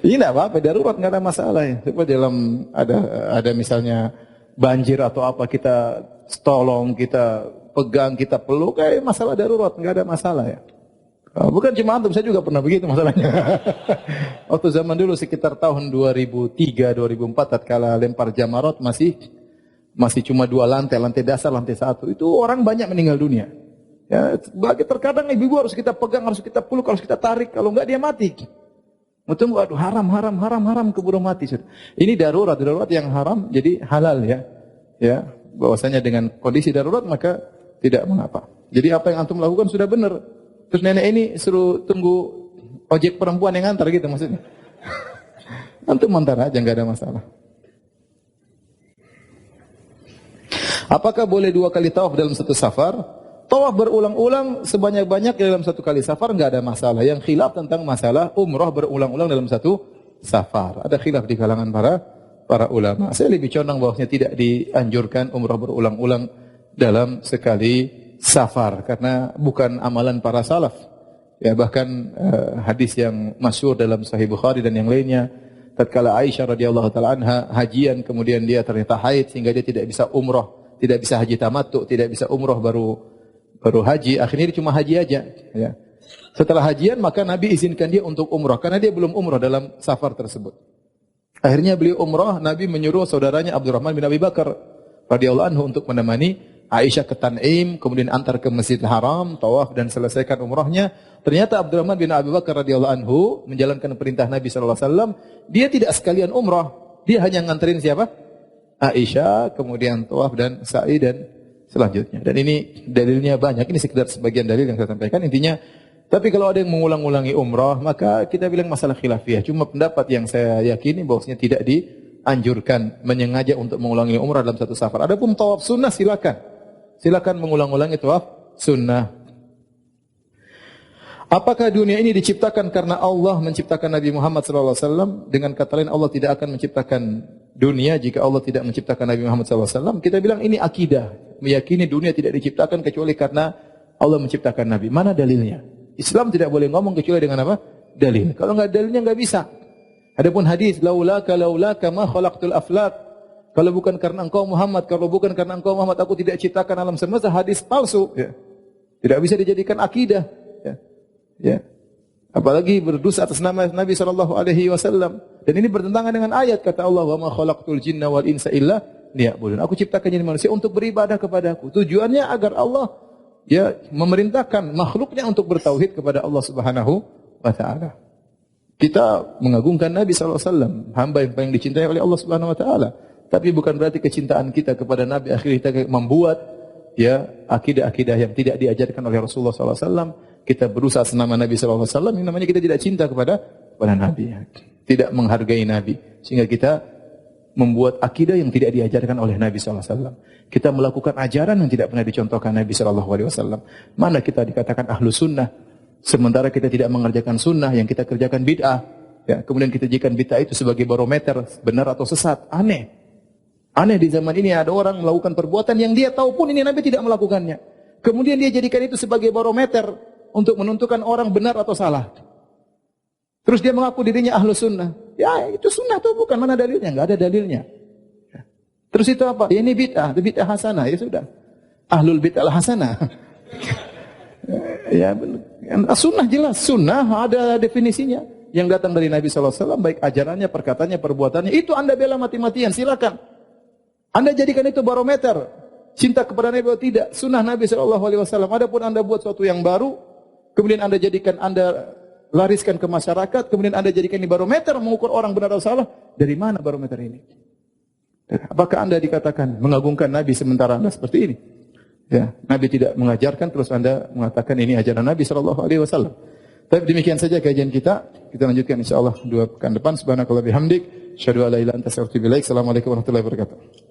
Ini enggak apa-apa, darurat enggak ada masalah ya. Seperti dalam ada misalnya banjir atau apa, kita tolong, kita pegang, kita peluk, kayak masalah darurat, enggak ada masalah ya. Bukan cuma antum, saya juga pernah begitu masalahnya. Waktu zaman dulu sekitar tahun 2003, 2004 tatkala lempar jamarat masih cuma 2 lantai, lantai dasar, lantai 1. Itu orang banyak meninggal dunia. Ya, terkadang ibu harus kita pegang, harus kita peluk, harus kita tarik, kalau enggak dia mati. Betul, waduh, haram keburu mati. Ini darurat yang haram jadi halal ya. Ya, bahwasanya dengan kondisi darurat maka tidak mengapa. Jadi apa yang antum lakukan sudah benar. Terus nenek ini suruh tunggu ojek perempuan yang antar gitu maksudnya. Antum antar aja, enggak ada masalah. Apakah boleh 2 kali tawaf dalam satu safar? Tawaf berulang-ulang sebanyak-banyak dalam satu kali safar enggak ada masalah. Yang khilaf tentang masalah umrah berulang-ulang dalam satu safar. Ada khilaf di kalangan para ulama. Saya lebih condong bahwasanya tidak dianjurkan umrah berulang-ulang dalam sekali safar karena bukan amalan para salaf. Ya, bahkan hadis yang masyhur dalam Sahih Bukhari dan yang lainnya, tatkala Aisyah radhiyallahu taala anha hajian kemudian dia ternyata haid sehingga dia tidak bisa umrah, tidak bisa haji tamattu, tidak bisa umrah baru haji, akhirnya dia cuma haji aja ya. Setelah hajian maka Nabi izinkan dia untuk umrah karena dia belum umrah dalam safar tersebut. Akhirnya beliau umrah, Nabi menyuruh saudaranya Abdurrahman bin Abi Bakar radhiyallahu anhu untuk menemani Aisyah ke Tan'im, kemudian antar ke Masjidil Haram, tawaf dan selesaikan umrahnya. Ternyata Abdurrahman bin Abi Bakar radhiyallahu anhu menjalankan perintah Nabi sallallahu alaihi wasallam, dia tidak sekalian umrah, dia hanya nganterin siapa? Aisyah, kemudian tawaf dan sa'i dan selanjutnya. Dan ini dalilnya banyak, ini sekedar sebagian dalil yang saya sampaikan. Intinya, tapi kalau ada yang mengulang-ulangi umrah, maka kita bilang masalah khilafiyah. Cuma pendapat yang saya yakini bahwasanya tidak dianjurkan menyengaja untuk mengulangi umrah dalam satu safar. Adapun tawaf sunnah silakan mengulang-ulangi tawaf sunnah. Apakah dunia ini diciptakan karena Allah menciptakan Nabi Muhammad SAW? Dengan kata lain, Allah tidak akan menciptakan dunia jika Allah tidak menciptakan Nabi Muhammad SAW. Kita bilang ini akidah, meyakini dunia tidak diciptakan kecuali karena Allah menciptakan Nabi. Mana dalilnya? Islam tidak boleh ngomong kecuali dengan apa? Dalil. Kalau enggak dalilnya enggak bisa. Adapun hadis, laulaka ma khalaqtul aflak. Kalau bukan karena engkau Muhammad, kalau bukan karena engkau Muhammad, aku tidak ciptakan alam semesta. Hadis palsu. Ya. Tidak bisa dijadikan akidah. Ya. Apalagi berdosa atas nama Nabi SAW. Dan ini bertentangan dengan ayat kata Allah, wa ma khalaqtul jinna wal insa illa liya'budun. Aku ciptakan jin manusia untuk beribadah kepadaku. Tujuannya agar Allah memerintahkan makhluknya untuk bertauhid kepada Allah Subhanahu wa taala. Kita mengagungkan Nabi SAW, hamba yang paling dicintai oleh Allah Subhanahu wa taala. Tapi bukan berarti kecintaan kita kepada Nabi akhirnya kita membuat akidah-akidah yang tidak diajarkan oleh Rasulullah SAW. Kita berusaha senama Nabi SAW, yang namanya kita tidak cinta kepada Nabi. Tidak menghargai Nabi. Sehingga kita membuat akidah yang tidak diajarkan oleh Nabi SAW. Kita melakukan ajaran yang tidak pernah dicontohkan Nabi SAW. Mana kita dikatakan ahlu sunnah, sementara kita tidak mengerjakan sunnah, yang kita kerjakan bid'ah. Ya, kemudian kita jadikan bid'ah itu sebagai barometer, benar atau sesat. Aneh di zaman ini ada orang melakukan perbuatan yang dia tahu pun ini Nabi tidak melakukannya. Kemudian dia jadikan itu sebagai barometer untuk menentukan orang benar atau salah. Terus dia mengaku dirinya ahlu sunnah. Ya itu sunnah tuh bukan, mana dalilnya? Enggak ada dalilnya. Terus itu apa? Ya, ini bid'ah hasanah. Ya sudah. Ahlul bid'ah hasanah. Ya sunnah jelas. Sunnah ada definisinya. Yang datang dari Nabi SAW, baik ajarannya, perkataannya, perbuatannya. Itu Anda bela mati-matian, silakan. Anda jadikan itu barometer. Cinta kepada Nabi atau tidak. Sunnah Nabi SAW. Adapun Anda buat sesuatu yang baru, kemudian Anda jadikan, Anda lariskan ke masyarakat, kemudian Anda jadikan ini barometer mengukur orang benar atau salah. Dari mana barometer ini? Apakah Anda dikatakan mengagungkan Nabi sementara Anda seperti ini? Ya, Nabi tidak mengajarkan, terus Anda mengatakan ini ajaran Nabi SAW. Tapi demikian saja kajian kita. Kita lanjutkan insyaAllah 2 pekan depan. Subhanakallah bihamdik. Asyhadu an la ilaha illa anta astaghfiruka wa atubu ilaik. Assalamualaikum warahmatullahi wabarakatuh.